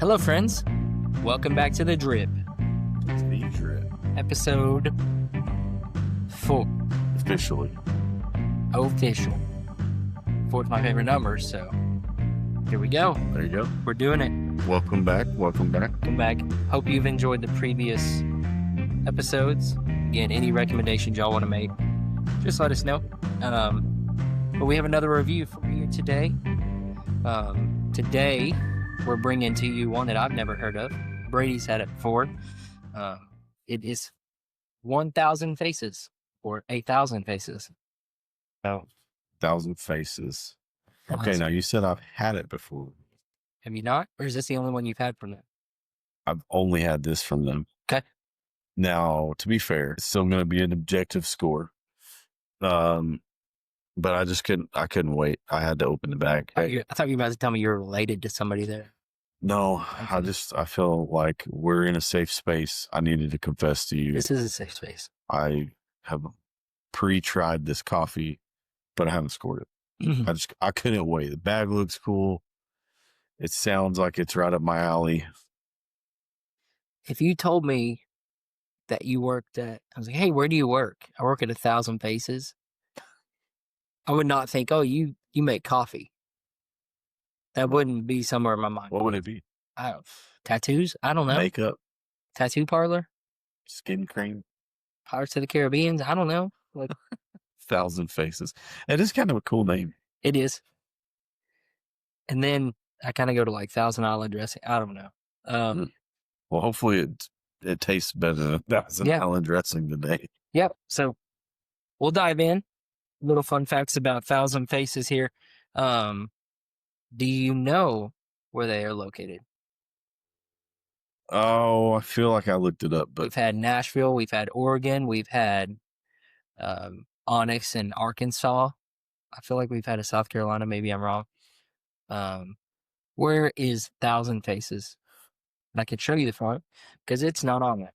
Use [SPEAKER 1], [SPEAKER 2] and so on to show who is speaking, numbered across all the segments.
[SPEAKER 1] Hello, friends. Welcome back to The Drip,
[SPEAKER 2] It's the drip.
[SPEAKER 1] episode 4.
[SPEAKER 2] Officially.
[SPEAKER 1] Official. 4's my favorite number, so here we go.
[SPEAKER 2] There you go.
[SPEAKER 1] We're doing it.
[SPEAKER 2] Welcome back. Welcome back.
[SPEAKER 1] Come back. Hope you've enjoyed the previous episodes. Again, any recommendations y'all want to make, just let us know. But we have another review for you today. Today, we're bringing to you one that I've never heard of. Brady's had it before. It is 1,000 Faces, or 8,000 Faces. So,
[SPEAKER 2] 1,000 Faces. Okay, now you said I've had it before.
[SPEAKER 1] have you not? Or is this the only one you've had from them?
[SPEAKER 2] I've only had this from them.
[SPEAKER 1] Okay.
[SPEAKER 2] Now, to be fair, it's still going to be an objective score. But I couldn't wait. I had to open the bag.
[SPEAKER 1] I thought you were about to tell me you're related to somebody there.
[SPEAKER 2] No, I feel like we're in a safe space. I needed to confess to you.
[SPEAKER 1] This is a safe space.
[SPEAKER 2] I have pre-tried this coffee, but I haven't scored it. I couldn't wait. The bag looks cool. It sounds like it's right up my alley.
[SPEAKER 1] If you told me that you worked at, I was like, hey, where do you work? I work at 1,000 Faces. I would not think, oh, you make coffee. That wouldn't be somewhere in my mind.
[SPEAKER 2] What would it be?
[SPEAKER 1] Tattoos? I don't know.
[SPEAKER 2] Makeup,
[SPEAKER 1] Tattoo parlor?
[SPEAKER 2] skin cream,
[SPEAKER 1] Pirates of the Caribbean? I don't know. Like,
[SPEAKER 2] 1,000 Faces. It is kind of a cool name.
[SPEAKER 1] it is. And then I kind of go to like Thousand Island dressing. I don't know.
[SPEAKER 2] Well, hopefully it tastes better than 1,000 Island dressing today.
[SPEAKER 1] Yep. So we'll dive in. Little fun facts about 1,000 Faces here. Do you know where they are located?
[SPEAKER 2] Oh, I feel like I looked it up, but
[SPEAKER 1] We've had Nashville, we've had Oregon, we've had Onyx in Arkansas. I feel like we've had a South Carolina. Maybe I'm wrong. Where is 1,000 Faces? And I could show you the front because it's not on there.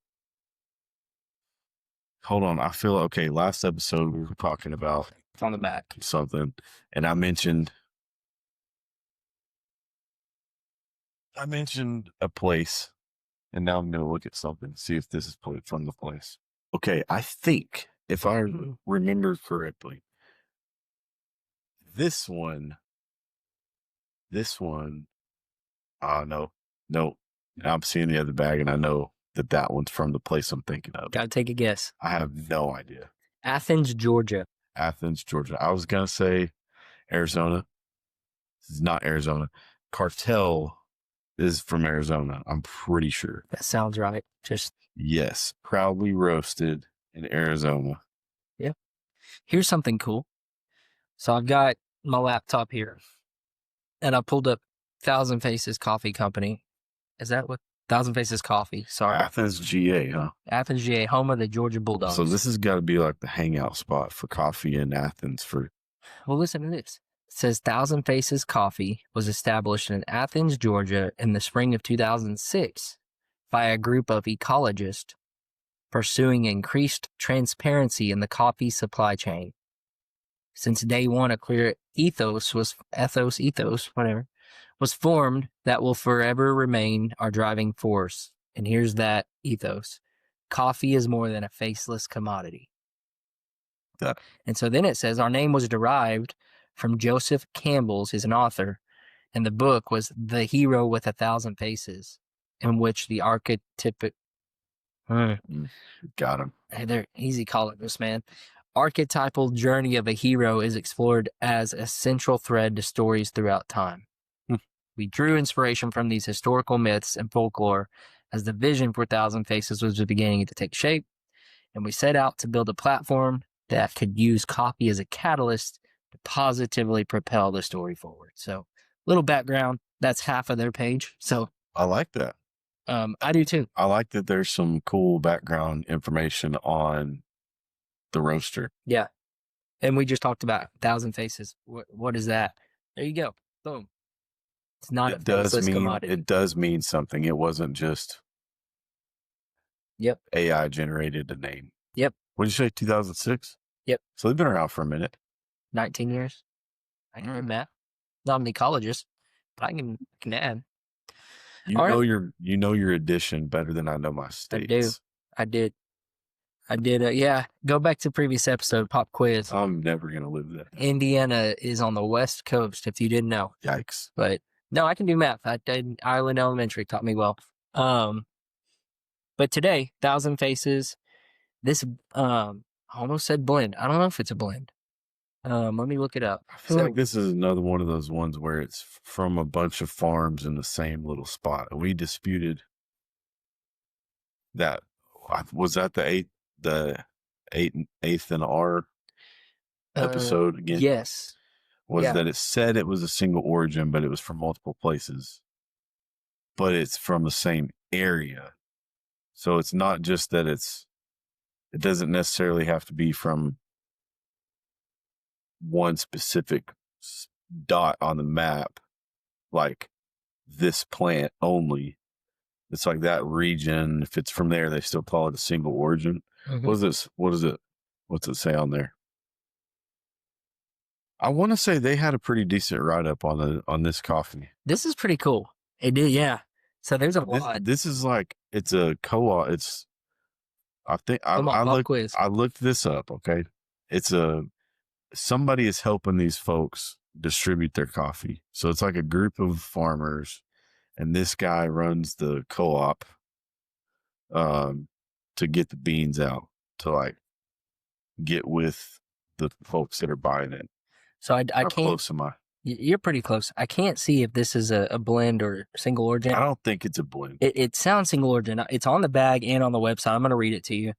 [SPEAKER 2] hold on. I feel okay. Last episode we were talking about
[SPEAKER 1] It's on the back.
[SPEAKER 2] something, and I mentioned a place, and now I'm going to look at something, see if this is from the place. Okay, I think if I remember correctly, this one, no, I'm seeing the other bag, and I know that one's from the place I'm thinking of.
[SPEAKER 1] Gotta take a guess.
[SPEAKER 2] I have no idea.
[SPEAKER 1] Athens, Georgia.
[SPEAKER 2] Athens, Georgia. I was going to say Arizona. This is not Arizona. Cartel is from Arizona. I'm pretty sure.
[SPEAKER 1] That sounds right.
[SPEAKER 2] Yes. Proudly roasted in Arizona.
[SPEAKER 1] Yeah. Here's something cool. So I've got my laptop here, and I pulled up 1,000 Faces Coffee Company. Is that what? 1,000 Faces Coffee. Sorry.
[SPEAKER 2] Athens, GA, huh?
[SPEAKER 1] Athens, GA, home of the Georgia Bulldogs.
[SPEAKER 2] So this has got to be like the hangout spot for coffee in Athens.
[SPEAKER 1] Well, listen to this. It says 1,000 Faces Coffee was established in Athens, Georgia in the spring of 2006 by a group of ecologists pursuing increased transparency in the coffee supply chain. Since day one, a clear ethos, was formed that will forever remain our driving force. And here's that ethos. Coffee is more than a faceless commodity.
[SPEAKER 2] Yeah.
[SPEAKER 1] And so then it says our name was derived from Joseph Campbell's, he's an author, and the book was The Hero with 1,000 Faces, in which the archetypic...
[SPEAKER 2] Got him.
[SPEAKER 1] Hey, they're easy calling this, man. Archetypal journey of a hero is explored as a central thread to stories throughout time. We drew inspiration from these historical myths and folklore as the vision for 1,000 Faces was beginning to take shape, and we set out to build a platform that could use coffee as a catalyst to positively propel the story forward. So, little background, that's half of their page. So,
[SPEAKER 2] I like that.
[SPEAKER 1] I do too.
[SPEAKER 2] I like that there's some cool background information on the roaster.
[SPEAKER 1] Yeah. And we just talked about 1,000 Faces. What is that? There you go. Boom. It's not a faceless commodity.
[SPEAKER 2] It does mean something. It wasn't just AI generated a name.
[SPEAKER 1] Yep.
[SPEAKER 2] What did you say, 2006?
[SPEAKER 1] Yep.
[SPEAKER 2] So they've been around for a minute.
[SPEAKER 1] 19 years. I can remember that. Not an ecologist, but I can add. All right.
[SPEAKER 2] You know your edition better than I know my states.
[SPEAKER 1] I did. Yeah. Go back to previous episode, pop quiz.
[SPEAKER 2] I'm never gonna live that.
[SPEAKER 1] Indiana is on the West Coast, if you didn't know.
[SPEAKER 2] Yikes.
[SPEAKER 1] But no, I can do math. I did Ireland Elementary, taught me well. But today, Thousand Faces, this I almost said blend. I don't know if it's a blend. Let me look it up.
[SPEAKER 2] I feel like this is another one of those ones where it's from a bunch of farms in the same little spot. We disputed that. Was that the eighth and R episode again?
[SPEAKER 1] Yes.
[SPEAKER 2] Was that it said it was a single origin, but it was from multiple places, but it's from the same area. So it's not just that it doesn't necessarily have to be from one specific dot on the map, like this plant only. It's like that region. If it's from there, they still call it a single origin.
[SPEAKER 1] Mm-hmm.
[SPEAKER 2] What's it say on there? I want to say they had a pretty decent write up on this coffee.
[SPEAKER 1] This is pretty cool. It did, yeah. So there's a lot.
[SPEAKER 2] This is like, it's a co-op. It's, I think I looked this up. Okay. Somebody is helping these folks distribute their coffee. So it's like a group of farmers, and this guy runs the co-op to get the beans out, to like get with the folks that are buying it.
[SPEAKER 1] So I
[SPEAKER 2] How
[SPEAKER 1] can't.
[SPEAKER 2] close am I?
[SPEAKER 1] You're pretty close. I can't see if this is a blend or single origin.
[SPEAKER 2] I don't think it's a blend.
[SPEAKER 1] It sounds single origin. It's on the bag and on the website. I'm going to read it to you.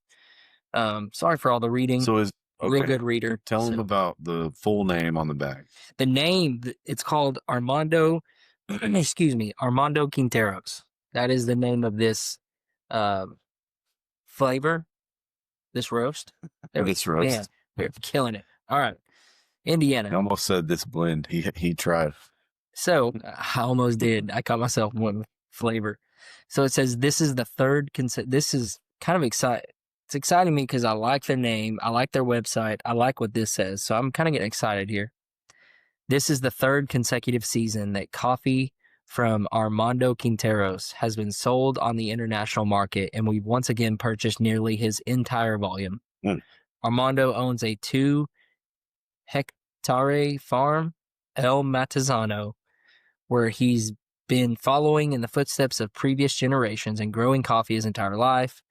[SPEAKER 1] Sorry for all the reading.
[SPEAKER 2] So
[SPEAKER 1] real good reader.
[SPEAKER 2] Tell them about the full name on the bag.
[SPEAKER 1] The name, it's called Armando, Armando Quinteros. That is the name of this flavor, this roast.
[SPEAKER 2] This roast.
[SPEAKER 1] Man, we're killing it. All right. Indiana.
[SPEAKER 2] I almost said this blend. He tried.
[SPEAKER 1] So I almost did. I caught myself with flavor. So it says this is the third. This is kind of exciting. It's exciting me because I like their name. I like their website. I like what this says. So I'm kind of getting excited here. This is the third consecutive season that coffee from Armando Quinteros has been sold on the international market, and we've once again purchased nearly his entire volume. Armando owns a 2-hectare farm, El Matizano, where he's been following in the footsteps of previous generations and growing coffee his entire life.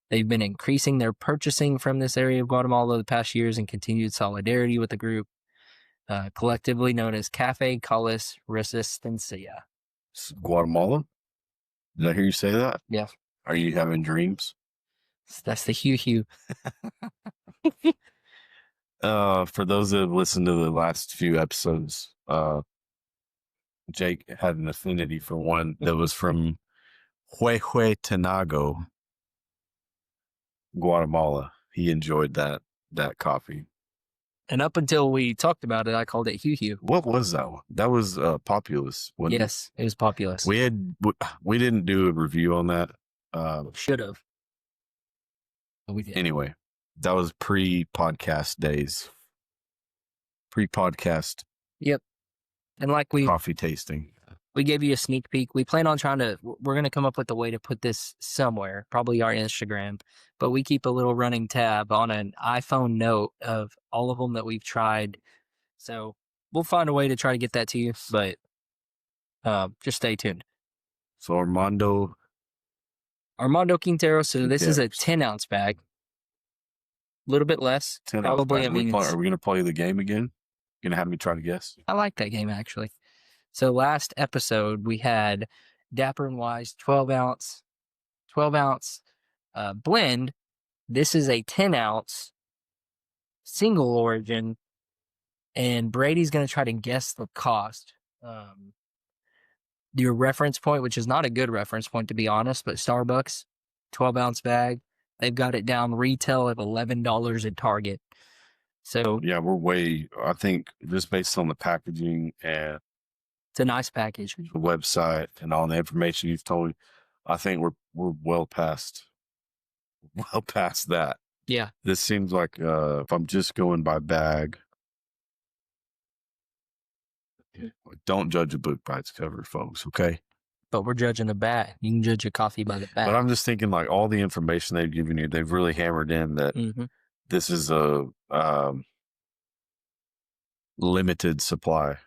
[SPEAKER 1] They've been increasing their purchasing from this area of Guatemala the past years in continued solidarity with the group, collectively known as Café Calis Resistencia.
[SPEAKER 2] Guatemala? Did I hear you say that?
[SPEAKER 1] Yeah.
[SPEAKER 2] Are you having dreams?
[SPEAKER 1] That's the hue.
[SPEAKER 2] For those that have listened to the last few episodes, Jake had an affinity for one that was from Huehuetenango, Guatemala. He enjoyed that coffee.
[SPEAKER 1] And up until we talked about it, I called it Hue.
[SPEAKER 2] What was that one? That was Populous.
[SPEAKER 1] Yes, it was Populous.
[SPEAKER 2] We didn't do a review on that.
[SPEAKER 1] Should have. We did.
[SPEAKER 2] Anyway, that was pre-podcast days. Pre-podcast.
[SPEAKER 1] Yep. And like
[SPEAKER 2] coffee tasting.
[SPEAKER 1] We gave you a sneak peek. We plan on we're going to come up with a way to put this somewhere, probably our Instagram, but we keep a little running tab on an iPhone note of all of them that we've tried. So we'll find a way to try to get that to you, but just stay tuned.
[SPEAKER 2] So Armando
[SPEAKER 1] Quintero. So this is a 10-ounce bag. A little bit less.
[SPEAKER 2] 10
[SPEAKER 1] probably.
[SPEAKER 2] Are we going to play the game again? Going to have me try to guess?
[SPEAKER 1] I like that game, actually. So last episode, we had Dapper and Wise 12-ounce blend. This is a 10-ounce single origin, and Brady's going to try to guess the cost. Your reference point, which is not a good reference point, to be honest, but Starbucks, 12-ounce bag, they've got it down retail at $11 at Target. So
[SPEAKER 2] yeah, I think just based on the packaging and
[SPEAKER 1] it's a nice package,
[SPEAKER 2] the website and all the information you've told me, I think we're well past that.
[SPEAKER 1] Yeah.
[SPEAKER 2] This seems like if I'm just going by bag, don't judge a book by its cover, folks. Okay.
[SPEAKER 1] But we're judging the bag. You can judge your coffee by the bag.
[SPEAKER 2] But I'm just thinking, like, all the information they've given you, they've really hammered in that this is a limited supply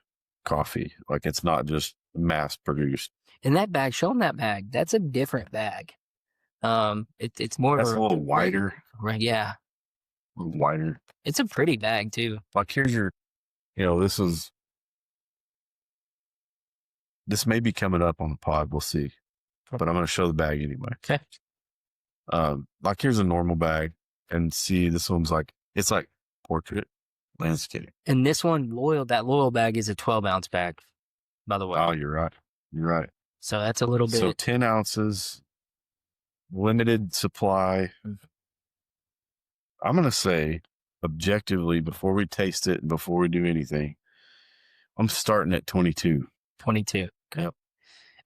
[SPEAKER 2] coffee. Like, it's not just mass produced.
[SPEAKER 1] And that bag, show them that bag. That's a different bag. It's more
[SPEAKER 2] That's
[SPEAKER 1] of
[SPEAKER 2] a little wider.
[SPEAKER 1] Right, yeah.
[SPEAKER 2] A little wider.
[SPEAKER 1] It's a pretty bag too.
[SPEAKER 2] Like, here's your, this may be coming up on the pod. We'll see. But I'm going to show the bag anyway.
[SPEAKER 1] Okay.
[SPEAKER 2] Like, here's a normal bag, and see, this one's like, it's like portrait landscape.
[SPEAKER 1] And this one, that loyal bag is a 12-ounce bag, by the way.
[SPEAKER 2] Oh, you're right. You're right.
[SPEAKER 1] So that's a little bit.
[SPEAKER 2] So 10 ounces, limited supply. I'm going to say, objectively, before we taste it and before we do anything, I'm starting at 22.
[SPEAKER 1] 22.
[SPEAKER 2] Yep.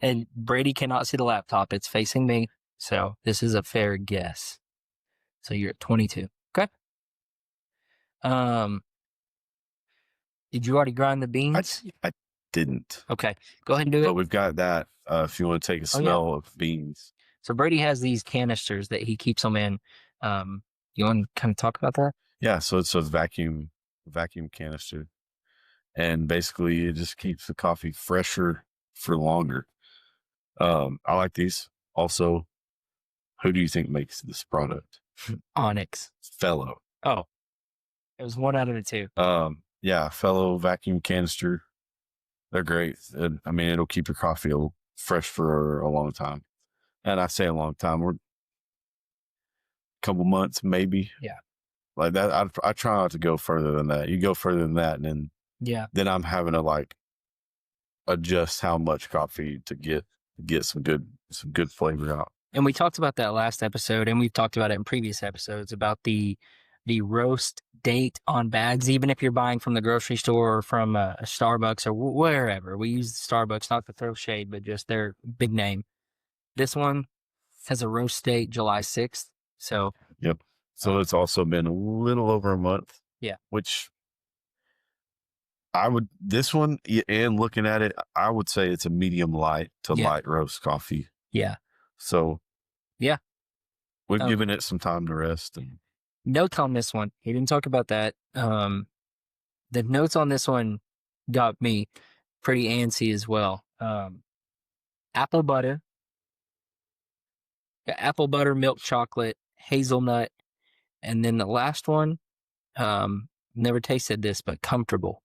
[SPEAKER 1] And Brady cannot see the laptop. It's facing me. So this is a fair guess. So you're at 22. Okay. Did you already grind the beans?
[SPEAKER 2] I didn't.
[SPEAKER 1] Okay. Go ahead and do it.
[SPEAKER 2] But we've got that if you want to take a smell of beans.
[SPEAKER 1] So Brady has these canisters that he keeps them in. You want to kind of talk about that?
[SPEAKER 2] Yeah. So it's a vacuum canister. And basically, it just keeps the coffee fresher for longer. I like these. Also, who do you think makes this product?
[SPEAKER 1] Onyx.
[SPEAKER 2] Fellow.
[SPEAKER 1] Oh, it was 1 out of the 2.
[SPEAKER 2] Yeah, Fellow vacuum canister. They're great. I mean, it'll keep your coffee fresh for a long time. And I say a long time. We're a couple months, maybe.
[SPEAKER 1] Yeah.
[SPEAKER 2] Like that. I try not to go further than that. You go further than that, and then I'm having to like adjust how much coffee to get some good flavor out.
[SPEAKER 1] And we talked about that last episode, and we've talked about it in previous episodes about the roast date on bags, even if you're buying from the grocery store or from a Starbucks or wherever. We use Starbucks not to throw shade, but just their big name. This one has a roast date July 6th. So
[SPEAKER 2] yep. So it's also been a little over a month.
[SPEAKER 1] Yeah.
[SPEAKER 2] Which this one, and looking at it, I would say it's a medium light to light roast coffee.
[SPEAKER 1] Yeah.
[SPEAKER 2] So
[SPEAKER 1] yeah,
[SPEAKER 2] we've given it some time to rest. And
[SPEAKER 1] notes on this one, he didn't talk about that. The notes on this one got me pretty antsy as well. Apple butter, milk chocolate, hazelnut, and then the last one, never tasted this, but comfortable.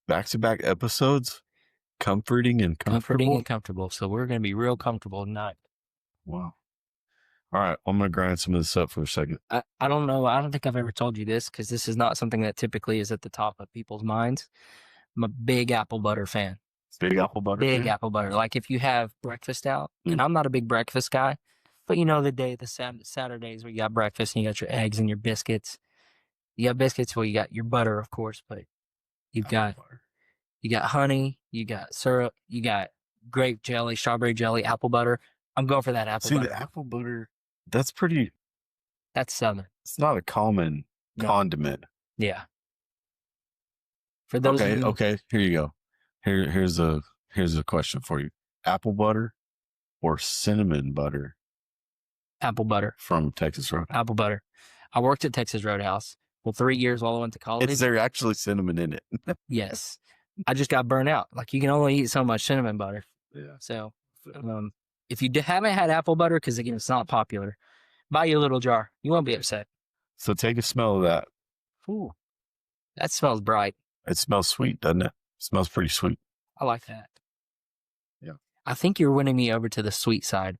[SPEAKER 2] Back-to-back episodes, comforting and comfortable.
[SPEAKER 1] So we're going to be real comfortable tonight.
[SPEAKER 2] Wow. All right, I'm going to grind some of this up for a second.
[SPEAKER 1] I don't know. I don't think I've ever told you this because this is not something that typically is at the top of people's minds. I'm a big apple butter fan.
[SPEAKER 2] Big apple butter?
[SPEAKER 1] Apple butter. Like if you have breakfast out, and I'm not a big breakfast guy, but the Saturdays where you got breakfast and you got your eggs and your biscuits. You got biscuits, well, you got your butter, of course, but you got honey, you got syrup, you got grape jelly, strawberry jelly, apple butter. I'm going for that apple butter.
[SPEAKER 2] See, the apple butter, that's
[SPEAKER 1] Southern.
[SPEAKER 2] It's not a common condiment.
[SPEAKER 1] Yeah. For those of you,
[SPEAKER 2] okay, here you go. Here's a question for you. Apple butter or cinnamon butter?
[SPEAKER 1] Apple butter.
[SPEAKER 2] From Texas Roadhouse.
[SPEAKER 1] Apple butter. I worked at Texas Roadhouse. Well, 3 years while I went to college.
[SPEAKER 2] Is there actually cinnamon in it?
[SPEAKER 1] Yes. I just got burnt out. Like you can only eat so much cinnamon butter.
[SPEAKER 2] Yeah.
[SPEAKER 1] So, if you haven't had apple butter, because again, it's not popular, buy you a little jar. You won't be upset.
[SPEAKER 2] So take a smell of that.
[SPEAKER 1] Ooh, that smells bright.
[SPEAKER 2] It smells sweet, doesn't it? It smells pretty sweet.
[SPEAKER 1] I like that.
[SPEAKER 2] Yeah.
[SPEAKER 1] I think you're winning me over to the sweet side.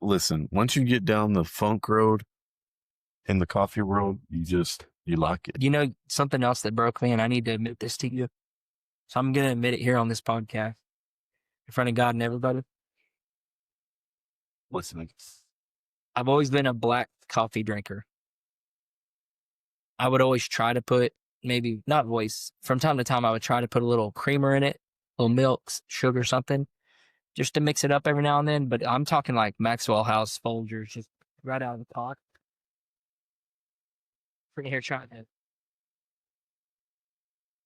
[SPEAKER 2] Listen, once you get down the funk road in the coffee world, you like it.
[SPEAKER 1] You know, something else that broke me, and I need to admit this to you. So I'm going to admit it here on this podcast in front of God and everybody.
[SPEAKER 2] Listen,
[SPEAKER 1] I've always been a black coffee drinker. I would always try to put from time to time, I would try to put a little creamer in it, a little milk, sugar, something, just to mix it up every now and then. But I'm talking like Maxwell House Folgers, just right out of the pot. Here trying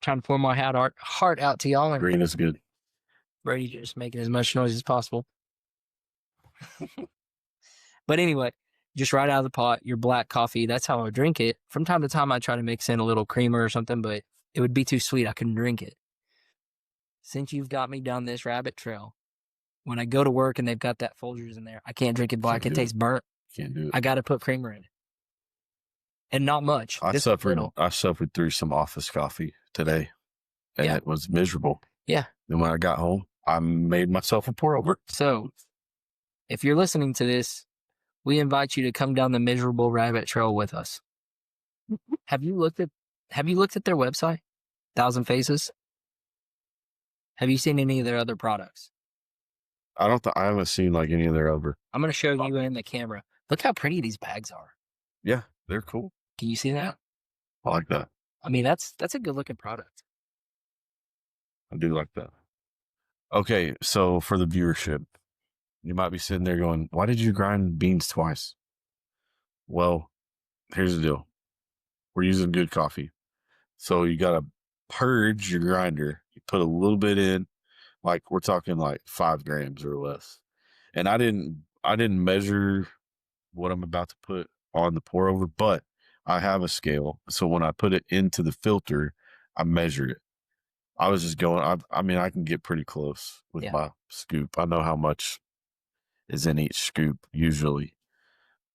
[SPEAKER 1] to pour my heart out to y'all. And
[SPEAKER 2] green is good.
[SPEAKER 1] Brady just making as much noise as possible. But anyway, just right out of the pot, your black coffee. That's how I drink it. From time to time, I try to mix in a little creamer or something, but it would be too sweet. I couldn't drink it. Since you've got me down this rabbit trail, when I go to work and they've got that Folgers in there, I can't drink it black. It tastes burnt.
[SPEAKER 2] Can't do it.
[SPEAKER 1] I got to put creamer in it. And not much.
[SPEAKER 2] I suffered through some office coffee today, and it was miserable.
[SPEAKER 1] Yeah.
[SPEAKER 2] Then when I got home, I made myself a pour over.
[SPEAKER 1] So, if you're listening to this, we invite you to come down the miserable rabbit trail with us. Have you looked at their website? Thousand Faces? Have you seen any of their other products?
[SPEAKER 2] I haven't seen like any of their other.
[SPEAKER 1] I'm going to show you in the camera. Look how pretty these bags are.
[SPEAKER 2] Yeah, they're cool.
[SPEAKER 1] Can you see that?
[SPEAKER 2] I like that.
[SPEAKER 1] I mean, that's a good looking product.
[SPEAKER 2] I do like that. Okay, so for the viewership, you might be sitting there going, why did you grind beans twice? Well, here's the deal. We're using good coffee. So you got to purge your grinder. You put a little bit in, like we're talking like 5 grams or less. And I didn't measure what I'm about to put on the pour over, but I have a scale. So when I put it into the filter, I measured it. I was just going, I mean, I can get pretty close with my scoop. I know how much is in each scoop usually.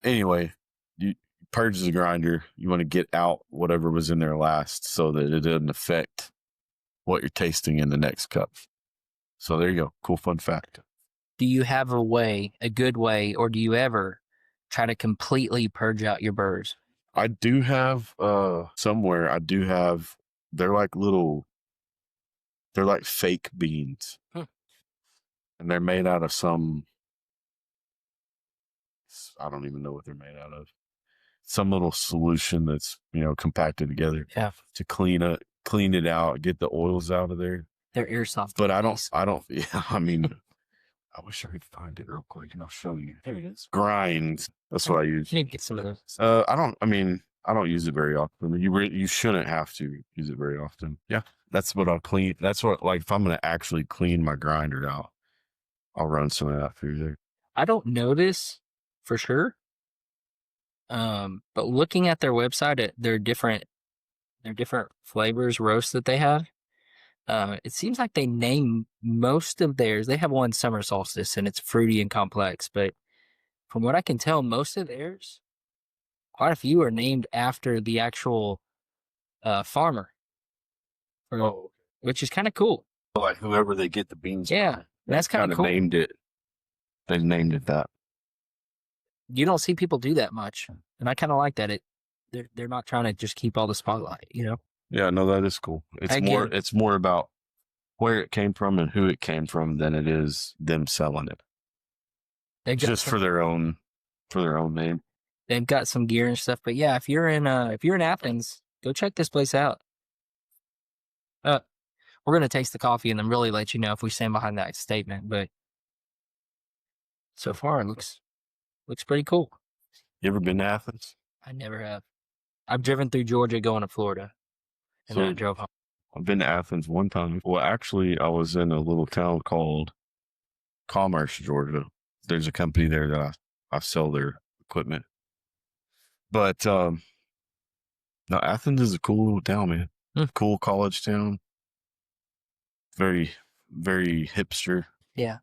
[SPEAKER 2] Anyway, you purge the grinder. You want to get out whatever was in there last so that it doesn't affect what you're tasting in the next cup. So there you go. Cool fun fact.
[SPEAKER 1] Do you have a good way, or do you ever try to completely purge out your burrs?
[SPEAKER 2] I do have somewhere. They're like fake beans. And they're made out of I don't even know what they're made out of. Some little solution that's, compacted together.
[SPEAKER 1] Yeah.
[SPEAKER 2] To clean it out, get the oils out of there.
[SPEAKER 1] They're airsoft.
[SPEAKER 2] But I don't, yeah, I mean, I wish I could find it real quick and I'll show you.
[SPEAKER 1] There it is.
[SPEAKER 2] Grinds. That's what I use.
[SPEAKER 1] You need to get some of those.
[SPEAKER 2] I don't use it very often. You shouldn't have to use it very often. Yeah. That's what I'll clean. That's what, like, if I'm going to actually clean my grinder out, I'll run some of that through there.
[SPEAKER 1] I don't know this for sure. But looking at their website, their different flavors roasts that they have, it seems like they name most of theirs. They have one summer solstice and it's fruity and complex, but from what I can tell, most of theirs, quite a few are named after the actual farmer. Which is kind of cool.
[SPEAKER 2] Like whoever they get the beans
[SPEAKER 1] from, that's kind of cool.
[SPEAKER 2] Named it. They named it that.
[SPEAKER 1] You don't see people do that much, and I kind of like that. They're not trying to just keep all the spotlight,
[SPEAKER 2] Yeah, no, that is cool. It's more about where it came from and who it came from than it is them selling it. Just for their own name.
[SPEAKER 1] They've got some gear and stuff, but yeah, if you're in Athens, go check this place out. We're gonna taste the coffee and then really let you know if we stand behind that statement. But so far, it looks pretty cool.
[SPEAKER 2] You ever been to Athens?
[SPEAKER 1] I never have. I've driven through Georgia going to Florida, and then I drove home.
[SPEAKER 2] I've been to Athens one time. Well, actually, I was in a little town called Commerce, Georgia. There's a company there that I sell their equipment. But no, Athens is a cool little town, man. Cool college town. Very, very hipster.
[SPEAKER 1] Yeah.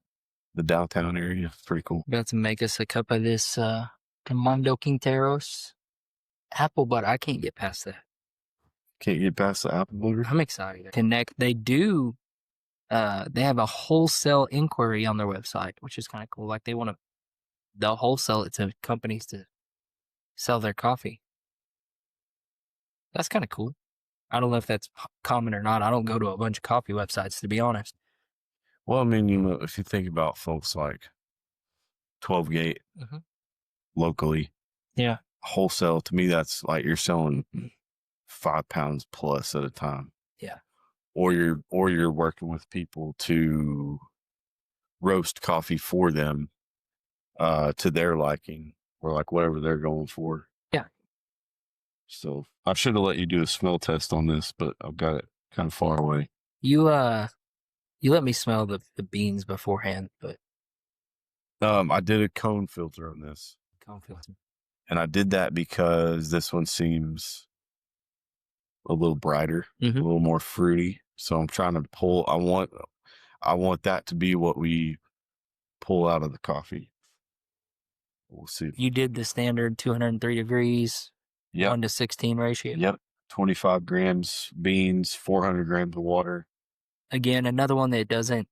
[SPEAKER 2] The downtown area. Pretty cool.
[SPEAKER 1] About to make us a cup of this Comando Quinteros apple butter. I can't get past that.
[SPEAKER 2] Can't get past the apple butter?
[SPEAKER 1] I'm excited. Connect. They do. They have a wholesale inquiry on their website, which is kind of cool. Like they'll wholesale it to companies to sell their coffee. That's kind of cool. I don't know if that's common or not. I don't go to a bunch of coffee websites, to be honest.
[SPEAKER 2] Well, I mean, if you think about folks like 12 Gate locally,
[SPEAKER 1] yeah,
[SPEAKER 2] wholesale, to me, that's like you're selling 5 pounds plus at a time.
[SPEAKER 1] Yeah.
[SPEAKER 2] Or you're working with people to roast coffee for them to their liking or like whatever they're going for.
[SPEAKER 1] Yeah.
[SPEAKER 2] So I should have let you do a smell test on this, but I've got it kind of far away.
[SPEAKER 1] You You let me smell the beans beforehand, but
[SPEAKER 2] I did a cone filter on this,
[SPEAKER 1] cone filter.
[SPEAKER 2] and I did that because this one seems a little brighter, a little more fruity. So I'm trying to pull. I want that to be what we pull out of the coffee. We'll see.
[SPEAKER 1] You did the standard 203 degrees, 1:16 ratio.
[SPEAKER 2] Yep. 25 grams beans, 400 grams of water.
[SPEAKER 1] Again, another one that doesn't,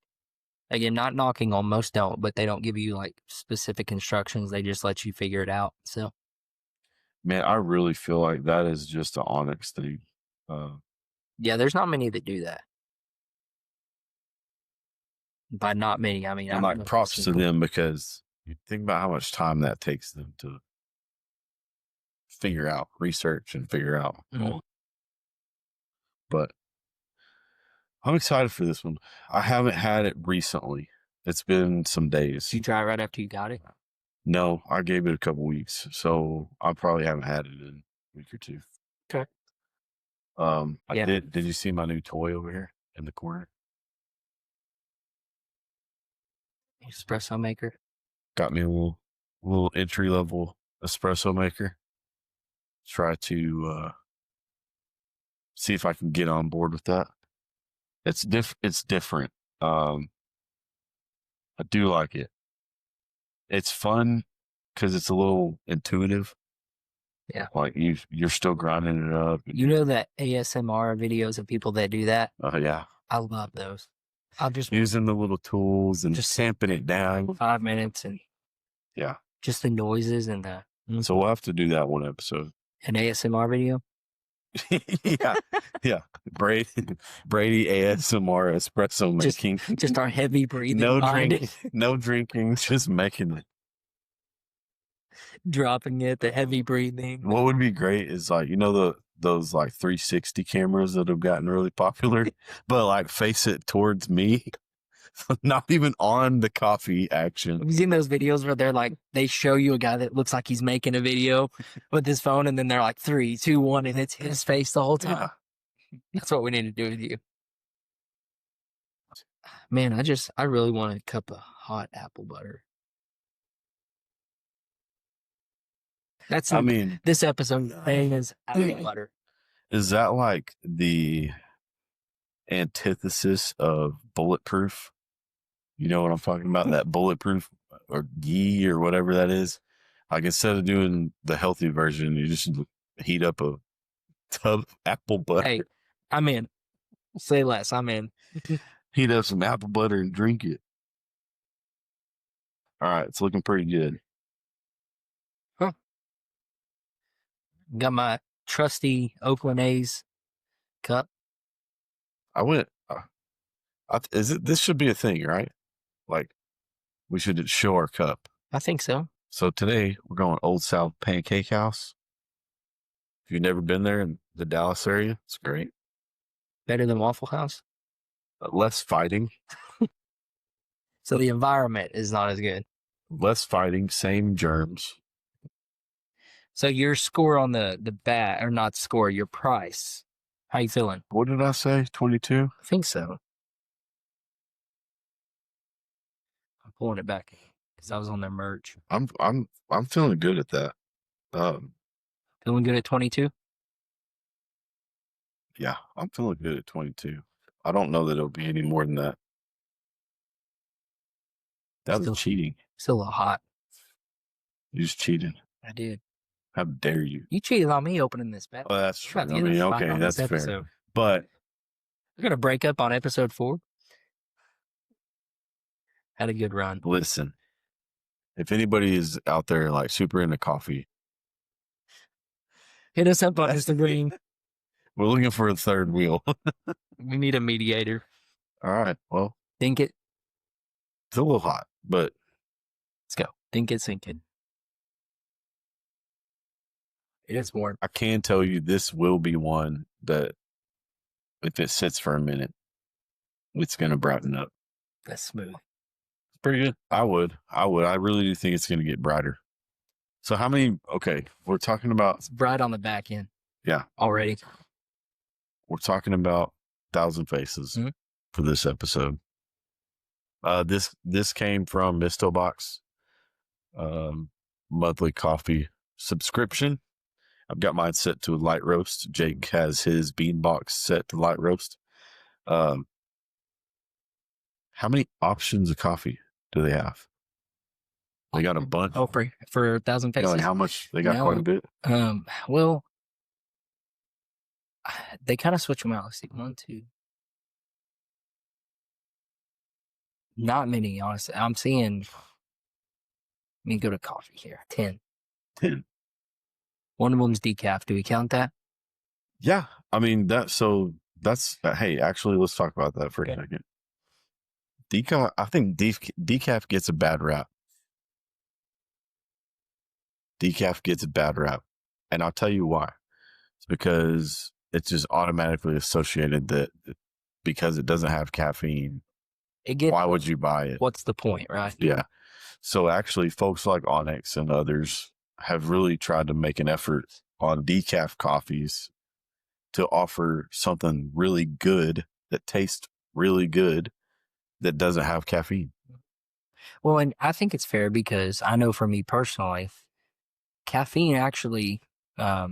[SPEAKER 1] again, not knocking on, most don't, but they don't give you like specific instructions. They just let you figure it out. So,
[SPEAKER 2] man, I really feel like that is just an Onyx thing.
[SPEAKER 1] Yeah, there's not many that do that. By not many, I mean,
[SPEAKER 2] and like props to them, because you think about how much time that takes them to figure out, research and figure out. But I'm excited for this one. I haven't had it recently. It's been some days.
[SPEAKER 1] Did you try it right after you got it?
[SPEAKER 2] No, I gave it a couple weeks, so I probably haven't had it in a week or two.
[SPEAKER 1] Okay.
[SPEAKER 2] I did. Did you see my new toy over here in the corner?
[SPEAKER 1] Espresso maker.
[SPEAKER 2] Got me a little entry level espresso maker. Try to see if I can get on board with that. It's different. I do like it. It's fun because it's a little intuitive.
[SPEAKER 1] Yeah.
[SPEAKER 2] Like you're still grinding it up.
[SPEAKER 1] You know that ASMR videos of people that do that?
[SPEAKER 2] Yeah.
[SPEAKER 1] I love those. I'll just
[SPEAKER 2] using the little tools and just sampling it down.
[SPEAKER 1] 5 minutes and just the noises and the.
[SPEAKER 2] So we'll have to do that one episode.
[SPEAKER 1] An ASMR video.
[SPEAKER 2] yeah. Brady ASMR espresso making.
[SPEAKER 1] Just our heavy breathing.
[SPEAKER 2] No drinking, just making it.
[SPEAKER 1] Dropping it, the heavy breathing.
[SPEAKER 2] What would be great is like, those like 360 cameras that have gotten really popular, but like face it towards me. Not even on the coffee action.
[SPEAKER 1] Have you seen those videos where they're like, they show you a guy that looks like he's making a video with his phone, and then they're like 3, 2, 1, and it's his face the whole time? Yeah. That's what we need to do with you. Man, I really want a cup of hot apple butter. This episode thing is apple butter.
[SPEAKER 2] Is that like the antithesis of bulletproof? You know what I'm talking about? That bulletproof or ghee or whatever that is. Like, instead of doing the healthy version, you just heat up a tub of apple butter.
[SPEAKER 1] Hey, I'm in. Say less. I'm in.
[SPEAKER 2] Heat up some apple butter and drink it. All right, it's looking pretty good.
[SPEAKER 1] Huh. Got my trusty Oakland A's cup.
[SPEAKER 2] I went. This should be a thing, right? Like, we should show our cup.
[SPEAKER 1] I think so.
[SPEAKER 2] So today we're going Old South Pancake House. If you've never been there in the Dallas area, it's great.
[SPEAKER 1] Better than Waffle House?
[SPEAKER 2] Less fighting.
[SPEAKER 1] So the environment is not as good.
[SPEAKER 2] Less fighting, same germs.
[SPEAKER 1] So your score on the bat, or not score, your price. How you feeling?
[SPEAKER 2] What did I say? 22?
[SPEAKER 1] I think so. I'm pulling it back because I was on their merch.
[SPEAKER 2] I'm feeling good at that.
[SPEAKER 1] Feeling good at 22?
[SPEAKER 2] Yeah, I'm feeling good at 22. I don't know that it'll be any more than that. That was cheating.
[SPEAKER 1] Still a little hot.
[SPEAKER 2] You just cheated.
[SPEAKER 1] I did.
[SPEAKER 2] How dare you?
[SPEAKER 1] You cheated on me opening this bet.
[SPEAKER 2] Oh, that's true. I mean, okay, that's fair. But
[SPEAKER 1] we're going to break up on episode 4. Had a good run.
[SPEAKER 2] Listen, if anybody is out there like super into coffee,
[SPEAKER 1] hit us up on Instagram.
[SPEAKER 2] We're looking for a third wheel.
[SPEAKER 1] We need a mediator.
[SPEAKER 2] All right. Well,
[SPEAKER 1] think it.
[SPEAKER 2] It's a little hot, but
[SPEAKER 1] let's go. Think it, sink it. It is warm.
[SPEAKER 2] I can tell you this will be one that if it sits for a minute, it's going to brighten up.
[SPEAKER 1] That's smooth.
[SPEAKER 2] It's pretty good. I would. I really do think it's going to get brighter. So how many? Okay. We're talking about.
[SPEAKER 1] It's bright on the back end.
[SPEAKER 2] Yeah.
[SPEAKER 1] Already.
[SPEAKER 2] We're talking about 1,000 faces for this episode. This came from Misto Box, monthly coffee subscription. I've got mine set to a light roast. Jake has his bean box set to light roast. How many options of coffee do they have? They got a bunch.
[SPEAKER 1] Oh, for 1,000
[SPEAKER 2] You know,
[SPEAKER 1] pesos.
[SPEAKER 2] like how much? They got quite a bit.
[SPEAKER 1] Well, they kind of switch them out. Let's see, 1, 2. Not many, honestly. I'm seeing. Let me go to coffee here. 10.
[SPEAKER 2] 10.
[SPEAKER 1] One of them's decaf. Do we count that?
[SPEAKER 2] Yeah, I mean that's hey, actually, let's talk about that for a second. Decaf, I think decaf gets a bad rap. Decaf gets a bad rap, and I'll tell you why. It's because it's just automatically associated that because it doesn't have caffeine, why would you buy it?
[SPEAKER 1] What's the point, right?
[SPEAKER 2] Yeah. So actually, folks like Onyx and others have really tried to make an effort on decaf coffees to offer something really good that tastes really good that doesn't have caffeine.
[SPEAKER 1] Well, and I think it's fair because I know for me personally, caffeine actually, I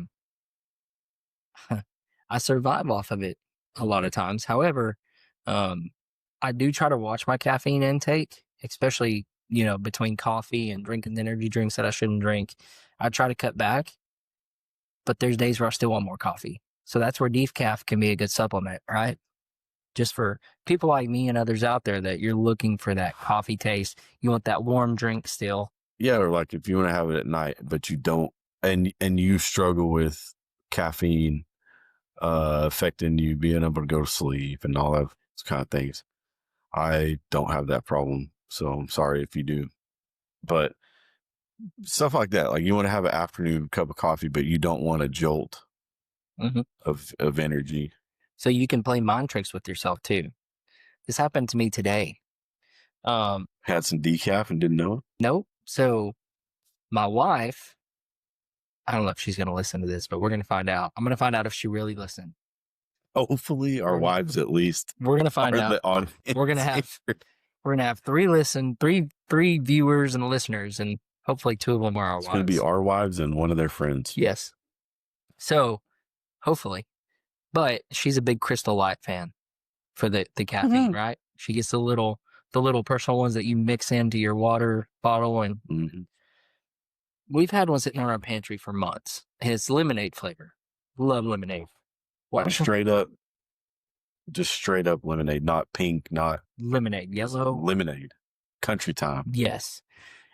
[SPEAKER 1] survive off of it a lot of times. However, I do try to watch my caffeine intake, especially, between coffee and drinking the energy drinks that I shouldn't drink. I try to cut back, but there's days where I still want more coffee. So that's where decaf can be a good supplement, right? Just for people like me and others out there that you're looking for that coffee taste. You want that warm drink still.
[SPEAKER 2] Yeah, or like if you want to have it at night, but you don't, and you struggle with caffeine affecting you being able to go to sleep and all those kind of things. I don't have that problem, so I'm sorry if you do. But stuff like that, like you want to have an afternoon cup of coffee, but you don't want a jolt of energy.
[SPEAKER 1] So you can play mind tricks with yourself too. This happened to me today.
[SPEAKER 2] Had some decaf and didn't know it?
[SPEAKER 1] Nope. So my wife, I don't know if she's going to listen to this, but we're going to find out. I'm going to find out if she really listened.
[SPEAKER 2] Hopefully our wives at least.
[SPEAKER 1] We're going to find out. We're going to have three viewers and listeners, and hopefully 2 of them are our wives.
[SPEAKER 2] It's going to be our wives and one of their friends.
[SPEAKER 1] Yes. So hopefully, but she's a big Crystal Light fan for the caffeine, right? She gets the little personal ones that you mix into your water bottle, and we've had one sitting in our pantry for months. And it's lemonade flavor. Love lemonade.
[SPEAKER 2] What? Just straight up lemonade, not pink, not
[SPEAKER 1] lemonade, yellow.
[SPEAKER 2] Lemonade. Country time.
[SPEAKER 1] Yes.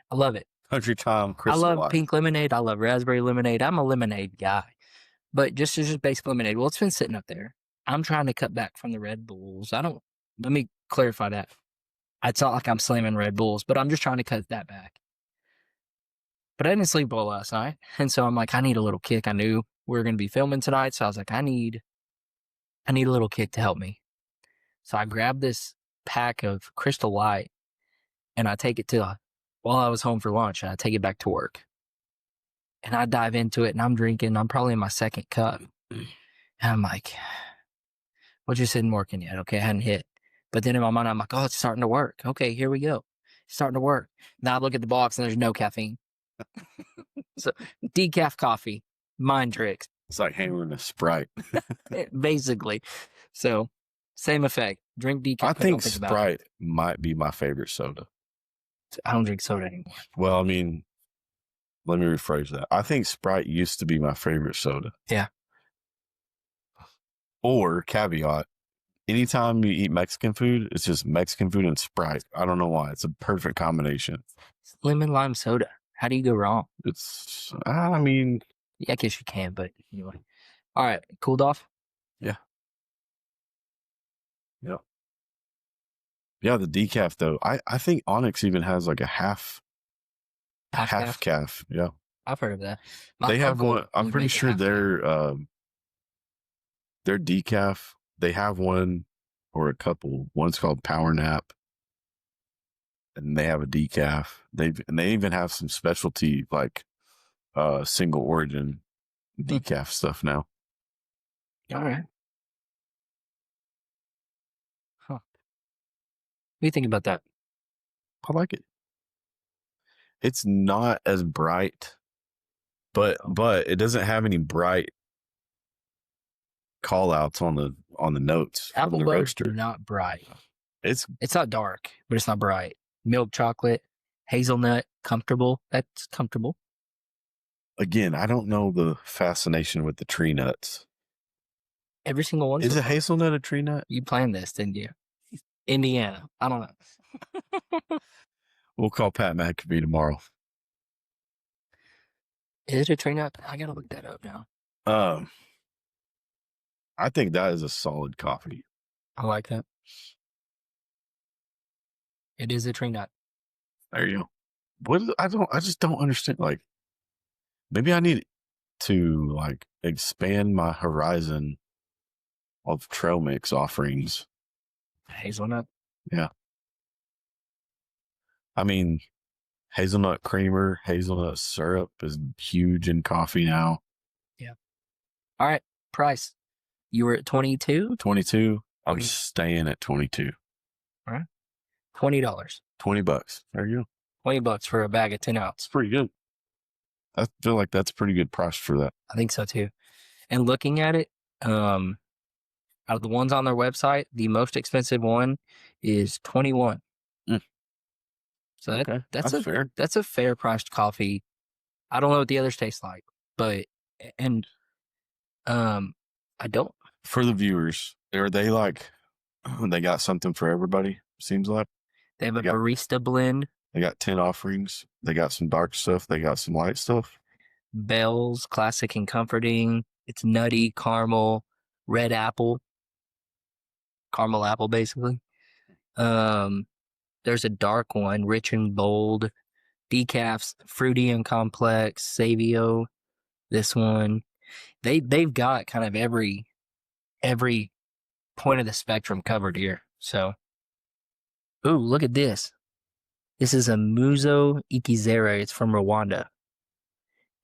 [SPEAKER 1] I love it.
[SPEAKER 2] Country time, Crystal
[SPEAKER 1] I love
[SPEAKER 2] Light.
[SPEAKER 1] pink lemonade. I love raspberry lemonade. I'm a lemonade guy. But just basic lemonade. Well, it's been sitting up there. I'm trying to cut back from the Red Bulls. Let me clarify that. It's not like I'm slamming Red Bulls, but I'm just trying to cut that back. But I didn't sleep well last night. And so I'm like, I need a little kick. I knew we were going to be filming tonight. So I was like, I need a little kick to help me. So I grabbed this pack of Crystal Light and I take it while I was home for lunch, and I take it back to work. And I dive into it and I'm drinking. I'm probably in my second cup. And I'm like, well, just isn't working yet. Okay, I hadn't hit. But then in my mind, I'm like, oh, it's starting to work. Okay, here we go. It's starting to work. Now I look at the box and there's no caffeine. So decaf coffee, mind tricks.
[SPEAKER 2] It's like hammering a Sprite.
[SPEAKER 1] Basically. So same effect. Drink decaf.
[SPEAKER 2] I think Sprite might be my favorite soda.
[SPEAKER 1] I don't drink soda anymore.
[SPEAKER 2] Well, I mean, let me rephrase that. I think Sprite used to be my favorite soda.
[SPEAKER 1] Yeah.
[SPEAKER 2] Or caveat, anytime you eat Mexican food, it's just Mexican food and Sprite. I don't know why. It's a perfect combination.
[SPEAKER 1] It's lemon lime soda. How do you go wrong?
[SPEAKER 2] I mean.
[SPEAKER 1] Yeah, I guess you can, but anyway. All right. Cooled off?
[SPEAKER 2] Yeah. Yeah. Yeah, the decaf, though. I think Onyx even has like a half calf. Yeah.
[SPEAKER 1] I've heard of that.
[SPEAKER 2] They have one. I'm pretty sure their decaf, they have one or a couple. One's called Power Nap. And they have a decaf. They even have some specialty like single origin decaf stuff now.
[SPEAKER 1] All right. Huh. What do you think about that?
[SPEAKER 2] I like it. It's not as bright, but it doesn't have any bright call outs on the notes from
[SPEAKER 1] Apple
[SPEAKER 2] the
[SPEAKER 1] butter,
[SPEAKER 2] roaster.
[SPEAKER 1] not bright.
[SPEAKER 2] It's
[SPEAKER 1] not dark, but it's not bright. Milk chocolate, hazelnut, comfortable. That's comfortable.
[SPEAKER 2] Again, I don't know the fascination with the tree nuts.
[SPEAKER 1] Every single one.
[SPEAKER 2] Is a hazelnut a tree nut?
[SPEAKER 1] You planned this, didn't you? Indiana. I don't know.
[SPEAKER 2] We'll call Pat McAfee tomorrow.
[SPEAKER 1] Is it a tree nut? I gotta look that up now.
[SPEAKER 2] I think that is a solid coffee.
[SPEAKER 1] I like that. It is a tree nut.
[SPEAKER 2] There you go. I just don't understand. Like, maybe I need to like expand my horizon of trail mix offerings.
[SPEAKER 1] Hazelnut.
[SPEAKER 2] Yeah. I mean, hazelnut creamer, hazelnut syrup is huge in coffee now.
[SPEAKER 1] Yeah. All right. Price. You were at 22?
[SPEAKER 2] 22. I'm staying at 22.
[SPEAKER 1] All right. $20.
[SPEAKER 2] $20. There you go.
[SPEAKER 1] $20 for a bag of 10 ounce.
[SPEAKER 2] It's pretty good. I feel like that's a pretty good price for that.
[SPEAKER 1] I think so too. And looking at it, out of the ones on their website, the most expensive one is $21. So
[SPEAKER 2] okay.
[SPEAKER 1] that's
[SPEAKER 2] fair.
[SPEAKER 1] That's a fair priced coffee. I don't know what the others taste like, but I don't.
[SPEAKER 2] For the viewers, are they like they got something for everybody? Seems like
[SPEAKER 1] They have a barista blend.
[SPEAKER 2] They got 10 offerings. They got some dark stuff. They got some light stuff.
[SPEAKER 1] Bell's classic and comforting. It's nutty, caramel, red apple, caramel apple basically. There's a dark one, rich and bold. Decafs, fruity and complex. Savio, this one. They've got kind of every point of the spectrum covered here. So, ooh, look at this. This is a Muzo Ikizere. It's from Rwanda.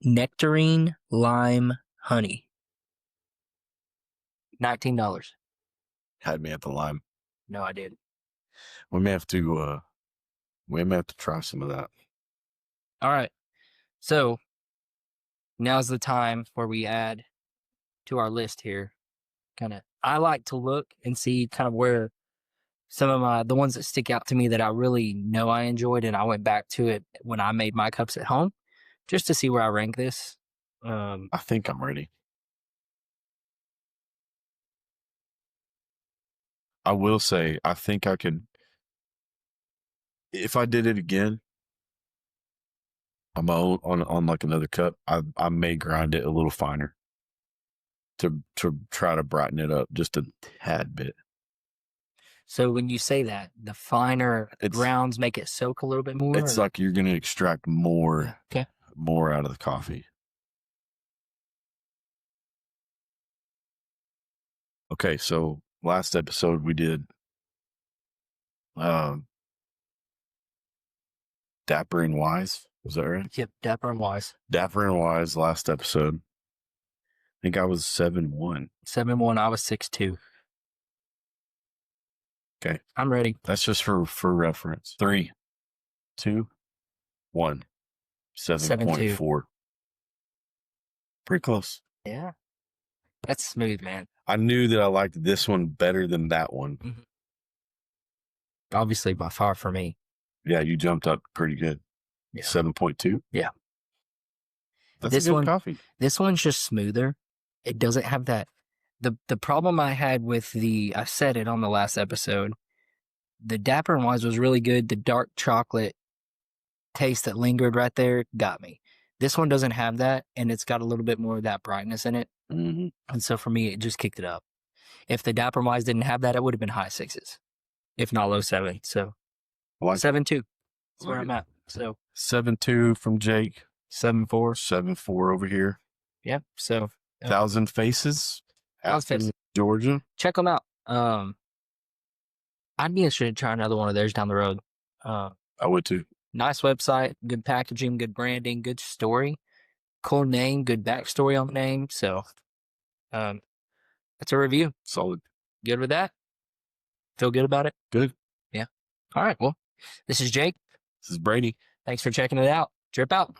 [SPEAKER 1] Nectarine lime honey. $19.
[SPEAKER 2] Had me at the lime.
[SPEAKER 1] No, I did.
[SPEAKER 2] We may have to try some of that.
[SPEAKER 1] All right. So now's the time where we add to our list here. I like to look and see kind of where some of the ones that stick out to me that I really know I enjoyed, and I went back to it when I made my cups at home just to see where I rank this.
[SPEAKER 2] I think I'm ready. I will say, I think I could, if I did it again on my own, on like another cup, I may grind it a little finer to try to brighten it up just a tad bit.
[SPEAKER 1] So when you say that, the finer grounds make it soak a little bit more?
[SPEAKER 2] It's like you're going to extract more, more out of the coffee. Okay, so last episode we did Dapper and Wise. Was that right?
[SPEAKER 1] Yep, Dapper and Wise.
[SPEAKER 2] Dapper and Wise last episode. I think I was 7-1.
[SPEAKER 1] 7-1, I was 6-2.
[SPEAKER 2] Okay.
[SPEAKER 1] I'm ready.
[SPEAKER 2] That's just for reference. 3, 2, 1. 7.4. Pretty close.
[SPEAKER 1] Yeah. That's smooth, man.
[SPEAKER 2] I knew that I liked this one better than that one.
[SPEAKER 1] Mm-hmm. Obviously, by far for me.
[SPEAKER 2] Yeah, you jumped up pretty good.
[SPEAKER 1] Yeah.
[SPEAKER 2] 7.2?
[SPEAKER 1] Yeah.
[SPEAKER 2] That's a good coffee.
[SPEAKER 1] This one's just smoother. It doesn't have that. The problem I had with I said it on the last episode, the Dapper and Wise was really good. The dark chocolate taste that lingered right there got me. This one doesn't have that, and it's got a little bit more of that brightness in it.
[SPEAKER 2] Mm-hmm.
[SPEAKER 1] And so for me, it just kicked it up. If the Dapper and Wise didn't have that, it would have been high 6s, if not low 7. So 7-2. That's where I'm at. So
[SPEAKER 2] 7-2 from Jake.
[SPEAKER 1] 7-4.
[SPEAKER 2] 7-4 over here.
[SPEAKER 1] Yeah. So
[SPEAKER 2] Thousand Faces. Georgia.
[SPEAKER 1] Check them out. I'd be interested in trying another one of theirs down the road.
[SPEAKER 2] I would too.
[SPEAKER 1] Nice website, good packaging, good branding, good story, cool name, good backstory on the name. So, that's a review.
[SPEAKER 2] Solid.
[SPEAKER 1] Good with that? Feel good about it?
[SPEAKER 2] Good.
[SPEAKER 1] Yeah. All right. Well, this is Jake.
[SPEAKER 2] This is Brady.
[SPEAKER 1] Thanks for checking it out. Drip out.